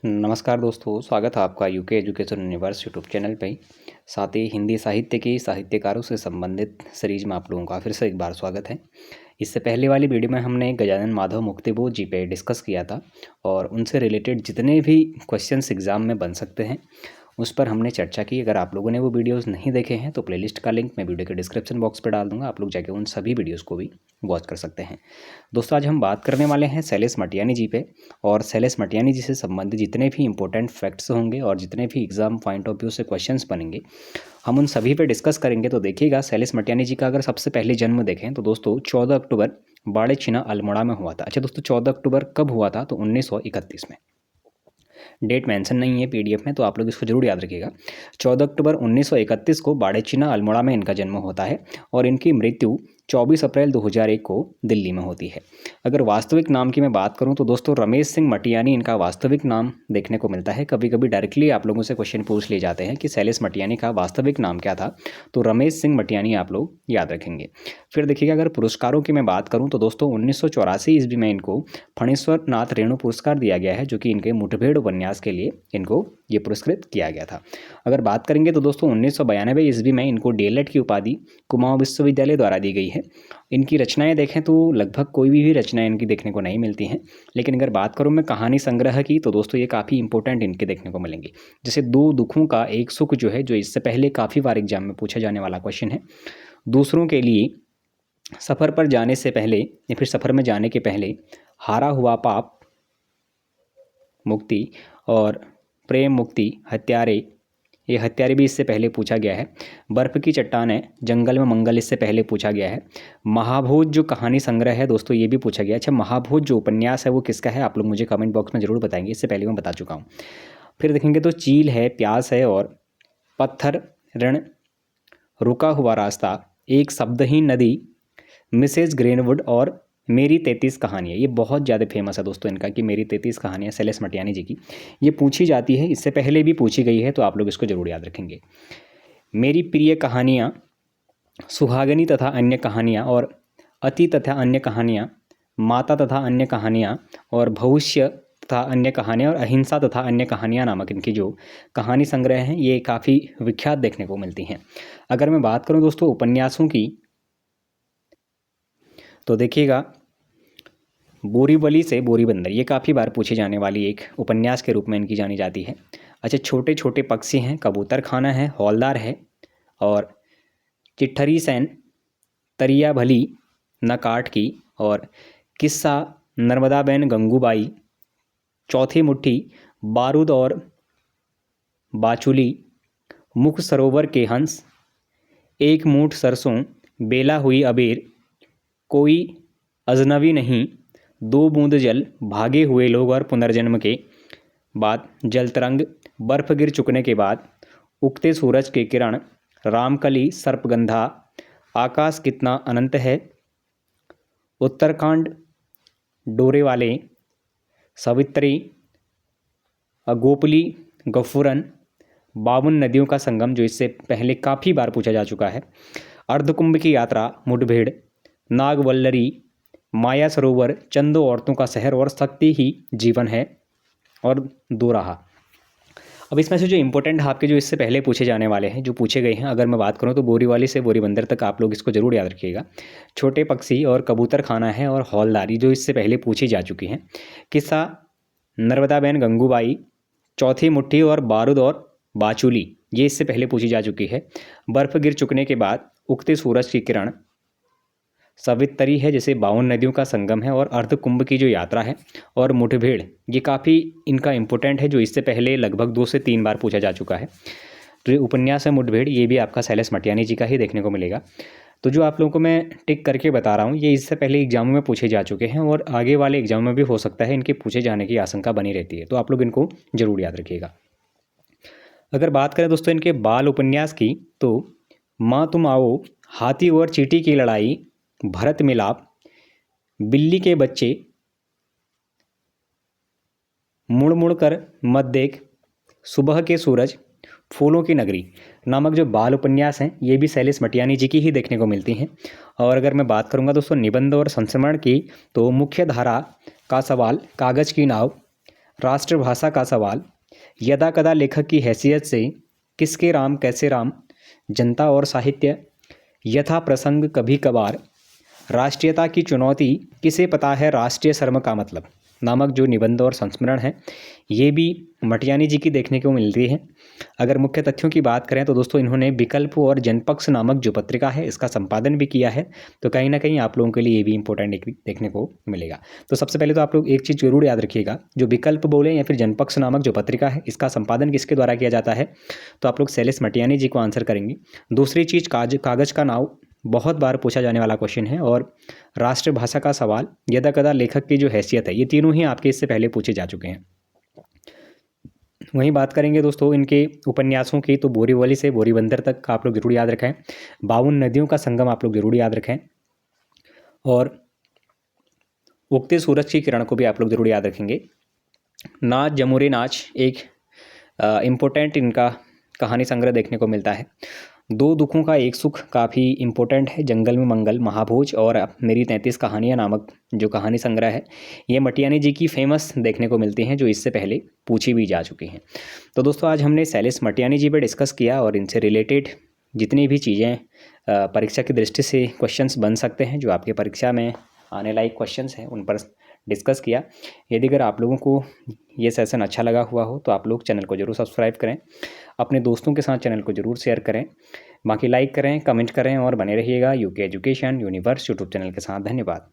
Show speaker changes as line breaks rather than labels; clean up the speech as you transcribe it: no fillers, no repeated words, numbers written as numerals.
नमस्कार दोस्तों, स्वागत है आपका UK education universe YouTube channel पे। साथ ही हिंदी साहित्य की साहित्यकारों से संबंधित सीरीज में आप लोगों का फिर से एक बार स्वागत है। इससे पहले वाली वीडियो में हमने गजानन माधव मुक्तिबोध जी पे डिस्कस किया था और उनसे रिलेटेड जितने भी क्वेश्चंस एग्ज़ाम में बन सकते हैं उस पर हमने चर्चा की। अगर आप लोगों ने वो वीडियोस नहीं देखे हैं तो प्लेलिस्ट का लिंक मैं वीडियो के डिस्क्रिप्शन बॉक्स पर डाल दूंगा, आप लोग जाके उन सभी वीडियोस को भी वॉच कर सकते हैं। दोस्तों, आज हम बात करने वाले हैं शैलेश मटियानी जी पे, और शैलेश मटियानी जी से संबंधित जितने भी इंपॉर्टेंट फैक्ट्स होंगे और जितने भी एग्जाम पॉइंट ऑफ व्यू से क्वेश्चंस बनेंगे हम उन सभी पे डिस्कस करेंगे। तो देखिएगा, शैलेश मटियानी जी का अगर सबसे पहले जन्म देखें तो दोस्तों 14 अक्टूबर बाड़े छिना अल्मोड़ा में हुआ था। अच्छा दोस्तों, 14 अक्टूबर कब हुआ था? तो 1931 में। डेट मेंशन नहीं है पीडीएफ में, तो आप लोग इसको जरूर याद रखिएगा। 14 अक्टूबर 1931 को बाड़ेचिना अल्मोड़ा में इनका जन्म होता है और इनकी मृत्यु 24 अप्रैल 2001 को दिल्ली में होती है। अगर वास्तविक नाम की मैं बात करूं तो दोस्तों रमेश सिंह मटियानी इनका वास्तविक नाम देखने को मिलता है। कभी कभी डायरेक्टली आप लोगों से क्वेश्चन पूछ लिए जाते हैं कि शैलेश मटियानी का वास्तविक नाम क्या था, तो रमेश सिंह मटियानी आप लोग याद रखेंगे। फिर देखिएगा, अगर पुरस्कारों की मैं बात करूं तो दोस्तों 1984 ईस्वी में इनको फणीश्वर नाथ रेणु पुरस्कार दिया गया है, जो कि इनके मुठभेड़ उपन्यास के लिए इनको ये पुरस्कृत किया गया था। अगर बात करेंगे तो दोस्तों 1992 ईस्वी में इनको डीएलएड की उपाधि कुमाऊं विश्वविद्यालय द्वारा दी गई है। इनकी रचनाएं देखें तो लगभग कोई भी रचनाएं इनकी देखने को नहीं मिलती हैं, लेकिन अगर बात करूं मैं कहानी संग्रह की तो दोस्तों ये काफ़ी इंपॉर्टेंट इनके देखने को मिलेंगे। जैसे दो दुखों का एक सुख, जो है जो इससे पहले काफ़ी बार एग्जाम में पूछा जाने वाला क्वेश्चन है। दूसरों के लिए सफ़र पर जाने से पहले या फिर सफ़र में जाने के पहले, हारा हुआ पाप मुक्ति, और प्रेम मुक्ति, हत्यारे, ये हत्यारे भी इससे पहले पूछा गया है। बर्फ़ की चट्टानें, जंगल में मंगल इससे पहले पूछा गया है। महाभोज जो कहानी संग्रह है दोस्तों ये भी पूछा गया है। अच्छा, महाभोज जो उपन्यास है वो किसका है? आप लोग मुझे कमेंट बॉक्स में ज़रूर बताएंगे, इससे पहले मैं बता चुका हूँ। फिर देखेंगे तो चील है, प्यास है, और पत्थर, ऋण, रुका हुआ रास्ता, एक शब्दहीन नदी, मिसेज ग्रेनवुड और मेरी 33 कहानियाँ। ये बहुत ज़्यादा फेमस है दोस्तों इनका कि मेरी 33 कहानियाँ, शैलेश मटियानी जी की। ये पूछी जाती है, इससे पहले भी पूछी गई है, तो आप लोग इसको ज़रूर याद रखेंगे। मेरी प्रिय कहानियाँ, सुहागिनी तथा अन्य कहानियाँ, और अति तथा अन्य कहानियाँ, माता तथा अन्य कहानियाँ, और भविष्य तथा अन्य कहानियाँ, और अहिंसा तथा अन्य कहानियाँ नामक इनकी जो कहानी संग्रह हैं ये काफ़ी विख्यात देखने को मिलती हैं। अगर मैं बात करूँ दोस्तों उपन्यासों की तो देखिएगा, बोरीवली से बोरीबंदर ये काफ़ी बार पूछी जाने वाली एक उपन्यास के रूप में इनकी जानी जाती है। अच्छा, छोटे छोटे पक्षी हैं, कबूतर खाना है, हौलदार है, और चिट्ठरी सैन, तरिया भली न काट की, और किस्सा नर्मदाबेन गंगूबाई, चौथी मुट्ठी, बारूद और बाचुली, मुख सरोवर के हंस, एक मूठ सरसों, बेला हुई अबीर, कोई अजनबी नहीं, दो बूंद जल, भागे हुए लोग, और पुनर्जन्म के बाद, जल तरंग, बर्फ गिर चुकने के बाद, उगते सूरज के किरण, रामकली, सर्पगंधा, आकाश कितना अनंत है, उत्तराखंड, डोरे वाले, सवित्री, अगोपली, गफुरन, 52 नदियों का संगम, जो इससे पहले काफ़ी बार पूछा जा चुका है, अर्धकुंभ की यात्रा, मुठभेड़, नागवल्लरी, माया सरोवर, चंदो औरतों का शहर, और शक्ति ही जीवन है, और दो रहा। अब इसमें से जो इंपॉर्टेंट आपके जो इससे पहले पूछे जाने वाले हैं, जो पूछे गए हैं, अगर मैं बात करूं तो बोरीवली से बोरीबंदर तक आप लोग इसको जरूर याद रखिएगा। छोटे पक्षी और कबूतर खाना है और हौलदारी जो इससे पहले पूछी जा चुकी हैं। किस्सा नर्मदाबेन गंगूबाई, चौथी मुट्ठी, और बारूद और बाचुली ये इससे पहले पूछी जा चुकी है। बर्फ़ गिर चुकने के बाद, उगते सूरज की किरण, सवित्री है जैसे 52 नदियों का संगम है, और अर्धकुंभ की जो यात्रा है, और मुठभेड़ ये काफ़ी इनका इम्पोर्टेंट है, जो इससे पहले लगभग 2 से 3 बार पूछा जा चुका है। तो ये उपन्यास है मुठभेड़, ये भी आपका शैलेश मटियानी जी का ही देखने को मिलेगा। तो जो आप लोगों को मैं टिक करके बता रहा हूँ ये इससे पहले एग्जामों में पूछे जा चुके हैं, और आगे वाले एग्जाम में भी हो सकता है इनके पूछे जाने की आशंका बनी रहती है, तो आप लोग इनको जरूर याद रखिएगा। अगर बात करें दोस्तों इनके बाल उपन्यास की तो माँ तुम आओ, हाथी और चींटी की लड़ाई, भरत मिलाप, बिल्ली के बच्चे, मुड़ मुड़ कर मत देख, सुबह के सूरज, फूलों की नगरी नामक जो बाल उपन्यास हैं ये भी शैलेश मटियानी जी की ही देखने को मिलती हैं। और अगर मैं बात करूंगा दोस्तों निबंध और संस्मरण की तो मुख्य धारा का सवाल, कागज़ की नाव, राष्ट्रभाषा का सवाल, यदा कदा लेखक की हैसियत से, किसके राम कैसे राम, जनता और साहित्य, यथा प्रसंग कभी कभार, राष्ट्रीयता की चुनौती, किसे पता है राष्ट्रीय शर्म का मतलब नामक जो निबंध और संस्मरण है, ये भी मटियानी जी की देखने को मिलती है। अगर मुख्य तथ्यों की बात करें तो दोस्तों इन्होंने विकल्प और जनपक्ष नामक जो पत्रिका है इसका संपादन भी किया है, तो कहीं ना कहीं आप लोगों के लिए ये भी इंपॉर्टेंट देखने को मिलेगा। तो सबसे पहले तो आप लोग एक चीज़ जरूर याद रखिएगा, जो विकल्प बोले या फिर जनपक्ष नामक जो पत्रिका है इसका संपादन किसके द्वारा किया जाता है, तो आप लोग सैलेस मटियानी जी को आंसर करेंगे। दूसरी चीज़ कागज़ का नाव, बहुत बार पूछा जाने वाला क्वेश्चन है। और राष्ट्रभाषा का सवाल, यदा कदा लेखक की जो हैसियत है, ये तीनों ही आपके इससे पहले पूछे जा चुके हैं। वहीं बात करेंगे दोस्तों इनके उपन्यासों की, तो बोरीवली से बोरीबंदर तक का आप लोग जरूर याद रखें। 52 नदियों का संगम आप लोग जरूर याद रखें। और उगते सूरज की किरण को भी आप लोग जरूर याद रखेंगे। नाच जमुरे नाच एक इम्पोर्टेंट इनका कहानी संग्रह देखने को मिलता है। दो दुखों का एक सुख काफ़ी इम्पोर्टेंट है, जंगल में मंगल, महाभोज और मेरी 33 कहानियाँ नामक जो कहानी संग्रह है, ये मटियानी जी की फेमस देखने को मिलती हैं, जो इससे पहले पूछी भी जा चुकी हैं। तो दोस्तों आज हमने सैलेस मटियानी जी पर डिस्कस किया और इनसे रिलेटेड जितनी भी चीज़ें परीक्षा की दृष्टि से क्वेश्चंस बन सकते हैं, जो आपके परीक्षा में आने लायक क्वेश्चंस हैं, उन पर डिस्कस किया। यदि अगर आप लोगों को ये सेशन अच्छा लगा हुआ हो तो आप लोग चैनल को जरूर सब्सक्राइब करें, अपने दोस्तों के साथ चैनल को जरूर शेयर करें, बाकी लाइक करें, कमेंट करें और बने रहिएगा UK education universe YouTube channel के साथ। धन्यवाद।